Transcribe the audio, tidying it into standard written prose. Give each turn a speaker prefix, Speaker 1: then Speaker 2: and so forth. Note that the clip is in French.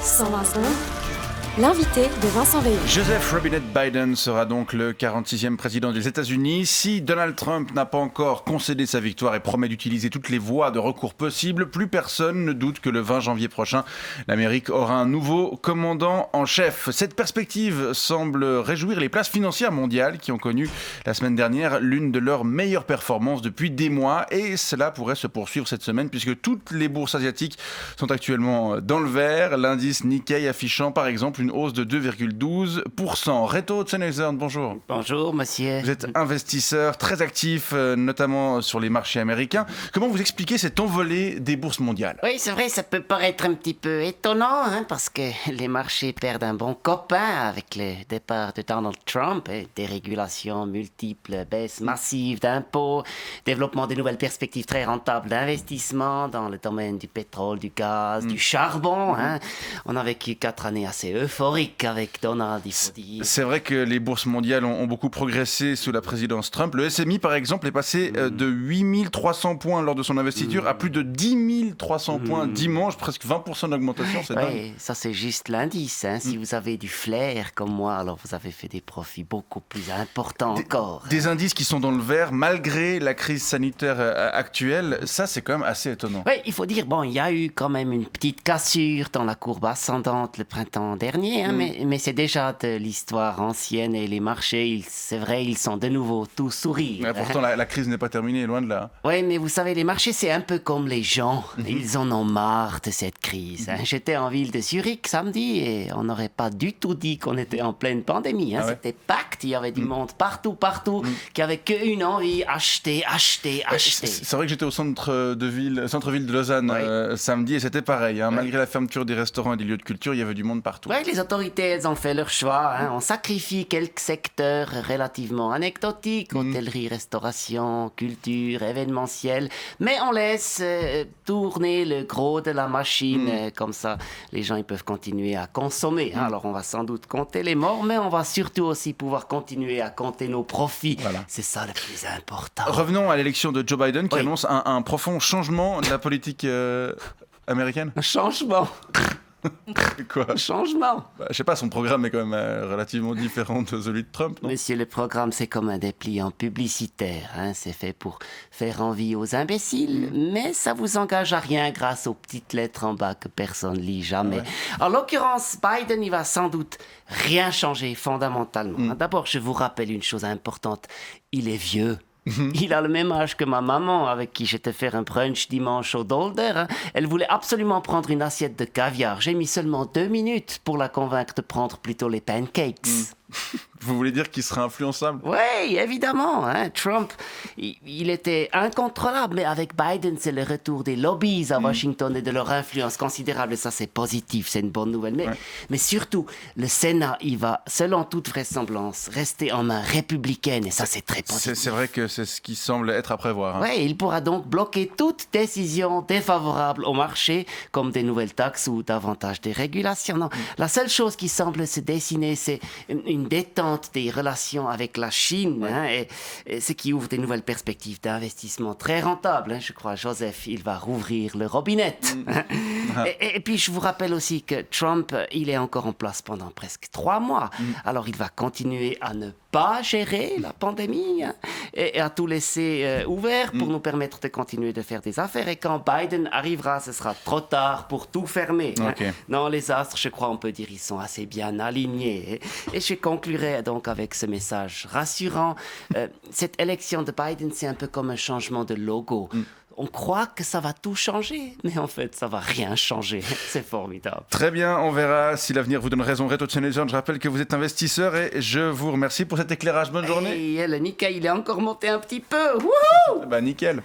Speaker 1: 120 secondes. L'invité de Vincent Veillon.
Speaker 2: Joseph Robinette Biden sera donc le 46e président des États-Unis. Si Donald Trump n'a pas encore concédé sa victoire et promet d'utiliser toutes les voies de recours possibles, plus personne ne doute que le 20 janvier prochain, l'Amérique aura un nouveau commandant en chef. Cette perspective semble réjouir les places financières mondiales qui ont connu la semaine dernière l'une de leurs meilleures performances depuis des mois. Et cela pourrait se poursuivre cette semaine puisque toutes les bourses asiatiques sont actuellement dans le vert. L'indice Nikkei affichant par exemple une hausse de 2,12%. Reto Tsenezern, bonjour.
Speaker 3: Bonjour, monsieur.
Speaker 2: Vous êtes investisseur très actif, notamment sur les marchés américains. Comment vous expliquez cette envolée des bourses mondiales ?
Speaker 3: Oui, c'est vrai, ça peut paraître un petit peu étonnant, parce que les marchés perdent un bon copain avec le départ de Donald Trump, des régulations multiples, baisse massive d'impôts, développement de nouvelles perspectives très rentables d'investissement dans le domaine du pétrole, du gaz, du charbon. On a vécu 4 années assez euphoriques avec Donald, il faut dire.
Speaker 2: C'est vrai que les bourses mondiales ont beaucoup progressé sous la présidence Trump. Le SMI, par exemple, est passé de 8300 points lors de son investiture à plus de 10 300 points dimanche, presque 20% d'augmentation, c'est dingue.
Speaker 3: Oui, ça c'est juste l'indice. Si vous avez du flair comme moi, alors vous avez fait des profits beaucoup plus importants encore.
Speaker 2: Des indices qui sont dans le vert malgré la crise sanitaire actuelle, ça c'est quand même assez étonnant.
Speaker 3: Oui, il faut dire, il y a eu quand même une petite cassure dans la courbe ascendante le printemps dernier, mais c'est déjà de l'histoire ancienne et les marchés, c'est vrai, ils sont de nouveau tous sourires.
Speaker 2: Mais pourtant, la crise n'est pas terminée, loin de là.
Speaker 3: Oui, mais vous savez, les marchés, c'est un peu comme les gens. Ils en ont marre de cette crise. J'étais en ville de Zurich samedi et on n'aurait pas du tout dit qu'on était en pleine pandémie. C'était pacte, il y avait du monde partout, qui avait qu'une envie, acheter.
Speaker 2: C'est vrai que j'étais au centre-ville de Lausanne samedi et c'était pareil. Malgré la fermeture des restaurants et des lieux de culture, il y avait du monde partout.
Speaker 3: Oui, les autorités, elles ont fait leur choix. On sacrifie quelques secteurs relativement anecdotiques, hôtellerie, restauration, culture, événementiel, mais on laisse tourner le gros de la machine. Comme ça, les gens ils peuvent continuer à consommer. Alors, on va sans doute compter les morts, mais on va surtout aussi pouvoir continuer à compter nos profits. Voilà. C'est ça le plus important.
Speaker 2: Revenons à l'élection de Joe Biden qui annonce un profond changement de la politique américaine.
Speaker 3: Un changement.
Speaker 2: Quoi ?
Speaker 3: Changement.
Speaker 2: Je sais pas, son programme est quand même relativement différent de celui de Trump, non ?
Speaker 3: Monsieur, le programme, c'est comme un dépliant publicitaire. C'est fait pour faire envie aux imbéciles, mais ça vous engage à rien grâce aux petites lettres en bas que personne lit jamais. En l'occurrence, Biden, il va sans doute rien changer fondamentalement. D'abord, je vous rappelle une chose importante. Il est vieux. Il a le même âge que ma maman, avec qui j'étais faire un brunch dimanche au Dolder. Elle voulait absolument prendre une assiette de caviar. J'ai mis seulement 2 minutes pour la convaincre de prendre plutôt les pancakes.
Speaker 2: Vous voulez dire qu'il sera influençable ?
Speaker 3: Oui, évidemment. Trump, il était incontrôlable, mais avec Biden, c'est le retour des lobbies à Washington et de leur influence considérable. Et ça, c'est positif, c'est une bonne nouvelle. Mais surtout, le Sénat, il va, selon toute vraisemblance, rester en main républicaine. Et ça, c'est très positif.
Speaker 2: C'est vrai que c'est ce qui semble être à prévoir.
Speaker 3: Oui, il pourra donc bloquer toute décision défavorable au marché, comme des nouvelles taxes ou davantage des régulations. Non, la seule chose qui semble se dessiner, c'est une détente des relations avec la Chine, et ce qui ouvre des nouvelles perspectives d'investissement très rentables. Je crois, Joseph, il va rouvrir le robinet. Et puis, je vous rappelle aussi que Trump, il est encore en place pendant presque 3 mois. Alors, il va continuer à ne pas gérer la pandémie et à tout laisser ouvert pour nous permettre de continuer de faire des affaires. Et quand Biden arrivera, ce sera trop tard pour tout fermer. Non, les astres, je crois, on peut dire, ils sont assez bien alignés. Et je conclurai donc avec ce message rassurant. Cette élection de Biden, c'est un peu comme un changement de logo. On croit que ça va tout changer, mais en fait, ça va rien changer. C'est formidable.
Speaker 2: Très bien, on verra si l'avenir vous donne raison. Reto Tsenezern, je rappelle que vous êtes investisseur et je vous remercie pour cet éclairage. Bonne journée.
Speaker 3: Et le Nikkei, il est encore monté un petit peu. Wouhou!
Speaker 2: Nickel.